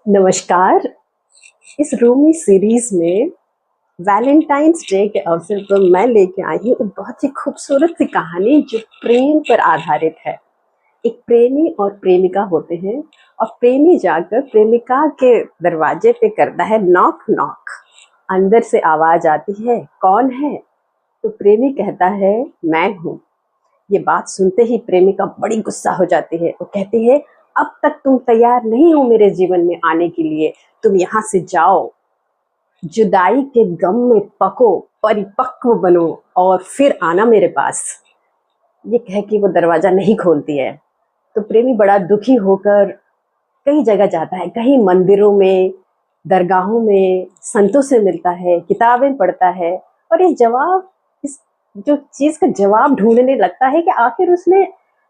नमस्कार। इस रूमी सीरीज में वैलेंटाइंस डे के अवसर पर मैं लेके आई हूँ एक बहुत ही खूबसूरत सी कहानी जो प्रेम पर आधारित है। एक प्रेमी और प्रेमिका होते हैं और प्रेमी जाकर प्रेमिका के दरवाजे पे करता है नॉक नॉक। अंदर से आवाज आती है, कौन है? तो प्रेमी कहता है, मैं हूँ। ये बात सुनते ही प्रेमिका बड़ी गुस्सा हो जाती है। वो कहती है, अब तक तुम तैयार नहीं हो मेरे जीवन में आने के लिए, तुम यहाँ से जाओ। जुदाई के गम में पको, परिपक्व बनो और फिर आना मेरे पास। ये कह के वो दरवाजा नहीं खोलती है। तो प्रेमी बड़ा दुखी होकर कई जगह जाता है, कहीं मंदिरों में, दरगाहों में, संतों से मिलता है, किताबें पढ़ता है और इस जो चीज का जवाब ढूंढने लगता है कि आखिर उसने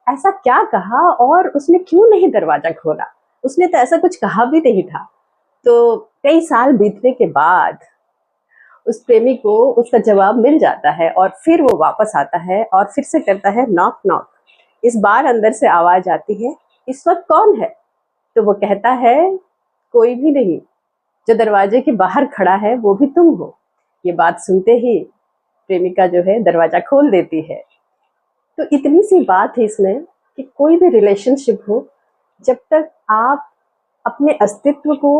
ऐसा क्या कहा और उसने क्यों नहीं दरवाजा खोला। उसने तो ऐसा कुछ कहा भी नहीं था। तो कई साल बीतने के बाद उस प्रेमी को उसका जवाब मिल जाता है और फिर वो वापस आता है और फिर से करता है नॉक नॉक। इस बार अंदर से आवाज आती है, इस वक्त कौन है? तो वो कहता है, कोई भी नहीं, जो दरवाजे के बाहर खड़ा है वो भी तुम हो। ये बात सुनते ही प्रेमिका जो है दरवाजा खोल देती है। तो इतनी सी बात है इसमें कि कोई भी रिलेशनशिप हो, जब तक आप अपने अस्तित्व को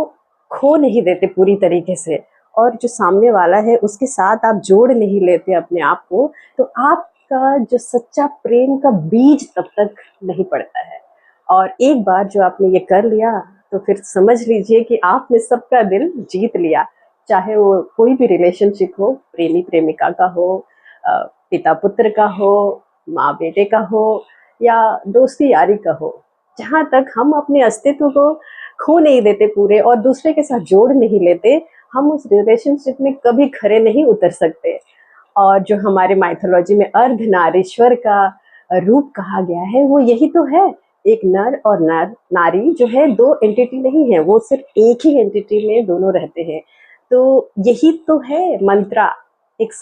खो नहीं देते पूरी तरीके से और जो सामने वाला है उसके साथ आप जोड़ नहीं लेते अपने आप को, तो आपका जो सच्चा प्रेम का बीज तब तक नहीं पड़ता है। और एक बार जो आपने ये कर लिया तो फिर समझ लीजिए कि आपने सबका दिल जीत लिया। चाहे वो कोई भी रिलेशनशिप हो, प्रेमी प्रेमिका का हो, पिता पुत्र का हो, माँ बेटे का हो या दोस्ती यारी का हो, जहाँ तक हम अपने अस्तित्व को खो नहीं देते पूरे और दूसरे के साथ जोड़ नहीं लेते, हम उस रिलेशनशिप में कभी खरे नहीं उतर सकते। और जो हमारे माइथोलॉजी में अर्धनारीश्वर का रूप कहा गया है वो यही तो है। एक नर और नारी जो है दो एंटिटी नहीं है, वो सिर्फ एक ही एंटिटी में दोनों रहते हैं। तो यही तो है मंत्रा एक